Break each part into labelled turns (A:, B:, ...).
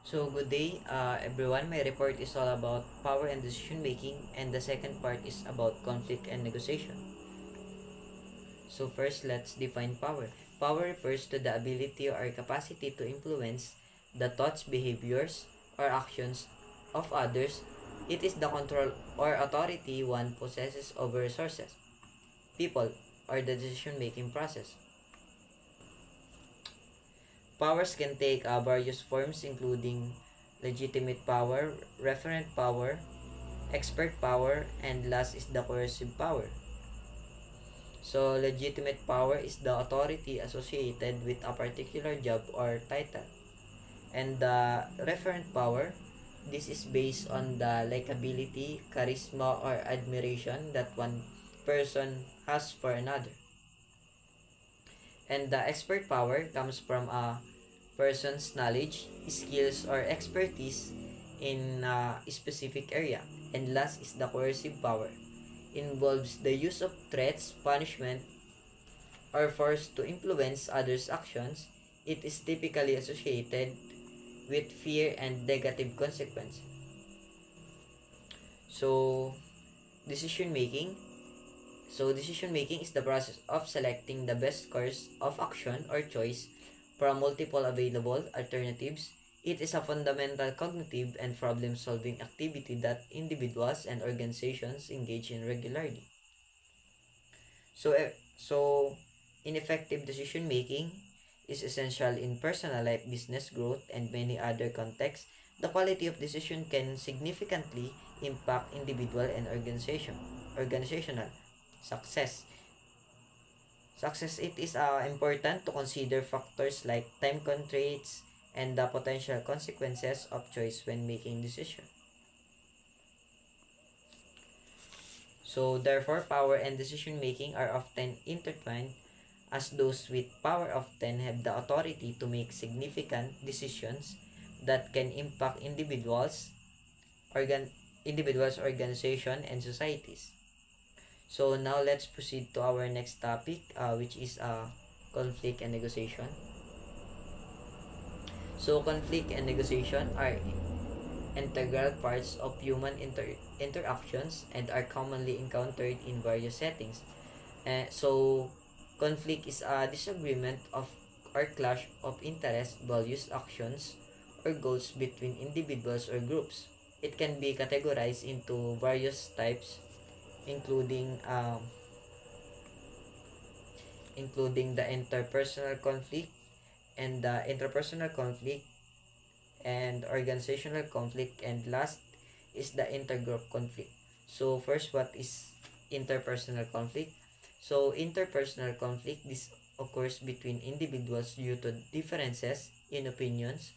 A: So good day, everyone. My report is all about power and decision making, and the second part is about conflict and negotiation. So first, let's define power. Power refers to the ability or capacity to influence the thoughts, behaviors, or actions of others. It is the control or authority one possesses over resources, people, or the decision making process. Powers can take various forms, including legitimate power, referent power, expert power, and last is the coercive power. So, legitimate power is the authority associated with a particular job or title. And the referent power, this is based on the likability, charisma, or admiration that one person has for another. And the expert power comes from a person's knowledge, skills, or expertise in a specific area. And last is the coercive power. Involves the use of threats, punishment, or force to influence others' actions. It is typically associated with fear and negative consequence. So, decision making. So, decision making is the process of selecting the best course of action or choice from multiple available alternatives. It is a fundamental cognitive and problem-solving activity that individuals and organizations engage in regularly. So ineffective decision making is essential in personal life, business growth, and many other contexts. The quality of decision can significantly impact individual and organizational success. Success it is important to consider factors like time constraints and the potential consequences of choice when making decision. So therefore, power and decision making are often intertwined as those with power often have the authority to make significant decisions that can impact organ, organization, and societies. So now let's proceed to our next topic, which is conflict and negotiation. So conflict and negotiation are integral parts of human interactions and are commonly encountered in various settings. So conflict is a disagreement of or clash of interest, values, actions, or goals between individuals or groups. It can be categorized into various types, including including the interpersonal conflict and the interpersonal conflict and organizational conflict, and last is the intergroup conflict. So first, what is interpersonal conflict? So interpersonal conflict, this occurs between individuals due to differences in opinions,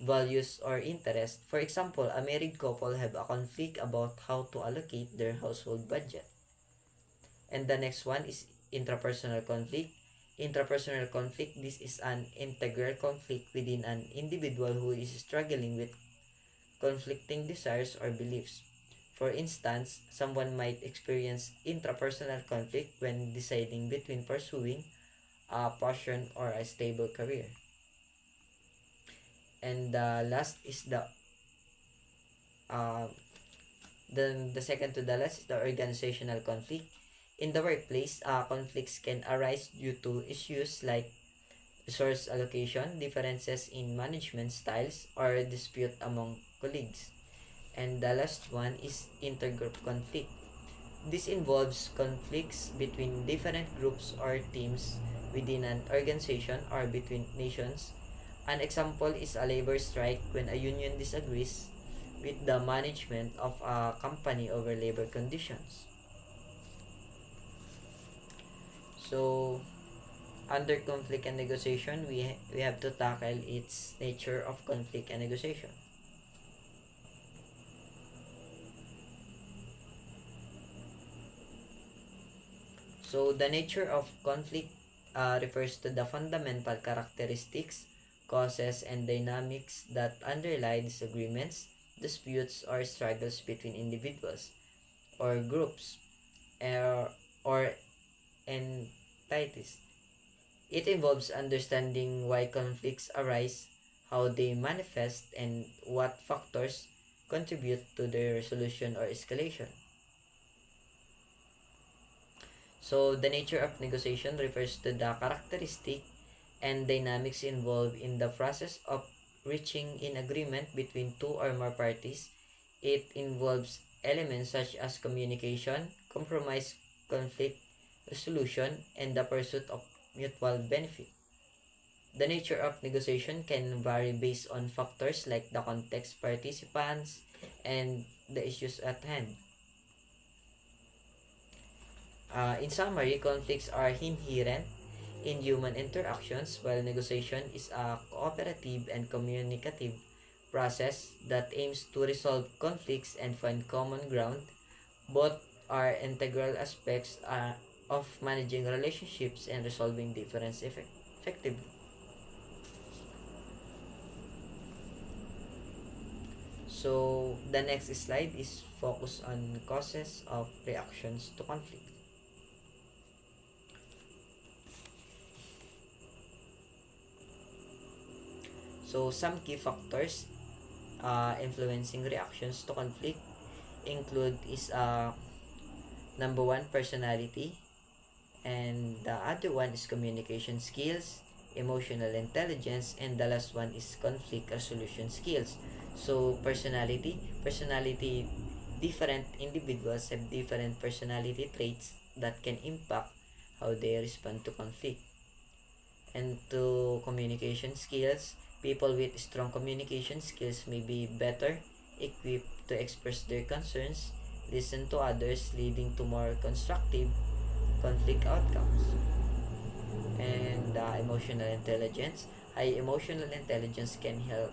A: values, or interests. For example, a married couple have a conflict about how to allocate their household budget. And the next one is intrapersonal conflict. Intrapersonal conflict, this is an integral conflict within an individual who is struggling with conflicting desires or beliefs. For instance, someone might experience intrapersonal conflict when deciding between pursuing a passion or a stable career. And the last is uh, the second to the last is the organizational conflict. In the workplace, conflicts can arise due to issues like resource allocation, differences in management styles, or dispute among colleagues. And the last one is intergroup conflict. This involves conflicts between different groups or teams within an organization or between nations. An example is a labor strike when a union disagrees with the management of a company over labor conditions. So, under conflict and negotiation, we have to tackle its nature of conflict and negotiation. So, the nature of conflict refers to the fundamental characteristics, causes, and dynamics that underlie disagreements, disputes, or struggles between individuals or groups or entities. It involves understanding why conflicts arise, how they manifest, and what factors contribute to their resolution or escalation. So, the nature of negotiation refers to the characteristic and dynamics involved in the process of reaching in agreement between two or more parties. It involves elements such as communication, compromise, conflict resolution, and the pursuit of mutual benefit. The nature of negotiation can vary based on factors like the context, participants, and the issues at hand. In summary, conflicts are inherent in human interactions, while negotiation is a cooperative and communicative process that aims to resolve conflicts and find common ground. Both are integral aspects of managing relationships and resolving difference effectively. So, the next slide is focus on causes of reactions to conflict. So, some key factors influencing reactions to conflict include is number one, personality, and the other one is communication skills, emotional intelligence, and the last one is conflict resolution skills. So, personality, different individuals have different personality traits that can impact how they respond to conflict. And to communication skills, people with strong communication skills may be better equipped to express their concerns, listen to others, leading to more constructive conflict outcomes. And emotional intelligence, high emotional intelligence can help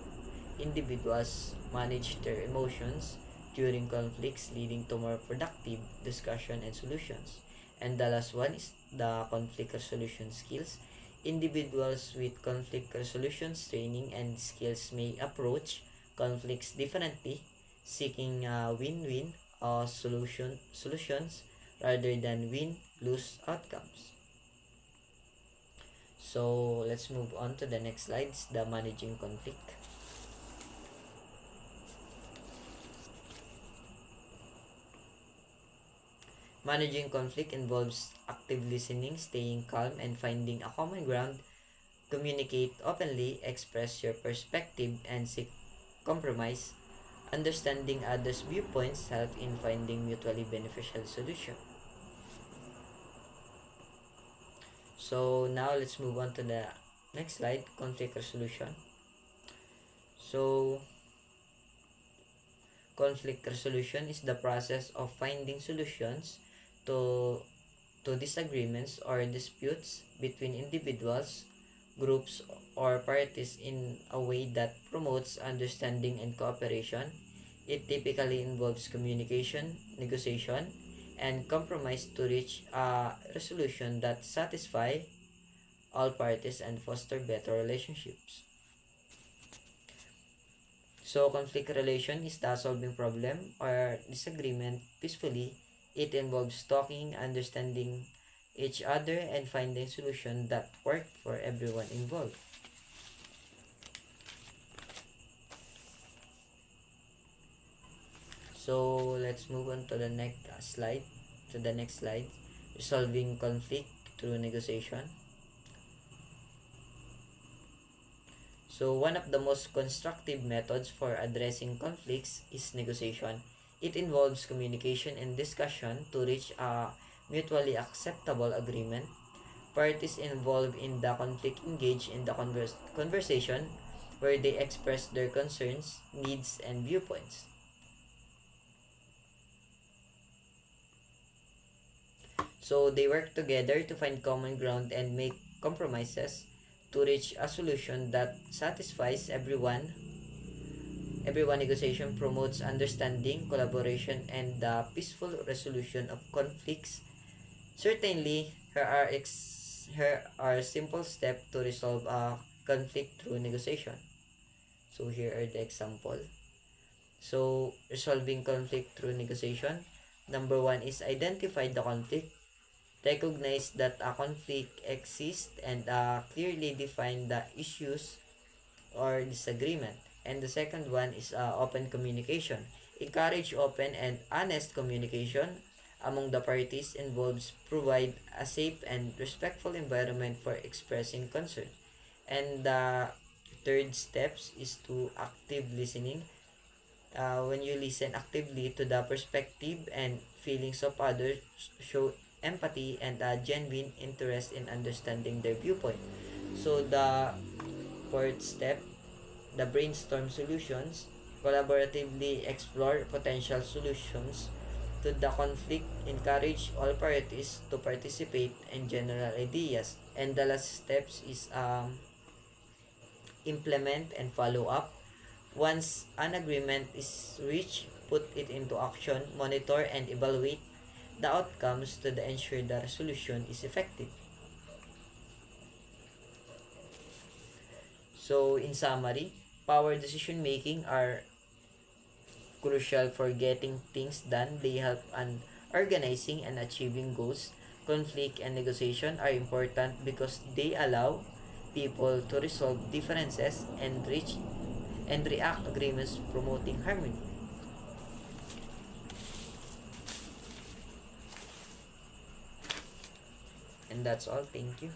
A: individuals manage their emotions during conflicts, leading to more productive discussion and solutions. And the last one is the conflict resolution skills. Individuals with conflict resolution training and skills may approach conflicts differently, seeking win-win solutions rather than win-lose outcomes. So let's move on to the next slides, the managing conflict. Managing conflict involves active listening, staying calm, and finding a common ground. Communicate openly, express your perspective, and seek compromise. Understanding others' viewpoints help in finding mutually beneficial solution. So now let's move on to the next slide, conflict resolution. So conflict resolution is the process of finding solutions to disagreements or disputes between individuals, groups, or parties in a way that promotes understanding and cooperation. It typically involves communication, negotiation, and compromise to reach a resolution that satisfy all parties and foster better relationships. So, conflict relation is the solving problem or disagreement peacefully. It involves talking, understanding each other, and finding solutions that work for everyone involved. So, let's move on to the next slide. To the next slide, resolving conflict through negotiation. So, one of the most constructive methods for addressing conflicts is negotiation. It involves communication and discussion to reach a mutually acceptable agreement. Parties involved in the conflict engage in the conversation where they express their concerns, needs, and viewpoints. So, they work together to find common ground and make compromises to reach a solution that satisfies everyone. Everyone negotiation promotes understanding, collaboration, and the peaceful resolution of conflicts. Certainly, here are simple steps to resolve a conflict through negotiation. So here are the example. So resolving conflict through negotiation. Number one is identify the conflict. Recognize that a conflict exists and clearly define the issues or disagreement. And the second one is open communication. Encourage open and honest communication among the parties involved, provide a safe and respectful environment for expressing concern. And the third steps is to active listening. When you listen actively to the perspective and feelings of others, show empathy and a genuine interest in understanding their viewpoint. So the fourth step, the brainstorm solutions, collaboratively explore potential solutions to the conflict, encourage all parties to participate in general ideas. And the last steps is implement and follow up. Once an agreement is reached, put it into action, monitor and evaluate the outcomes to ensure the resolution is effective. So, in summary, power decision making are crucial for getting things done. They help in organizing and achieving goals. Conflict and negotiation are important because they allow people to resolve differences and reach and react agreements, promoting harmony. And that's all. Thank you.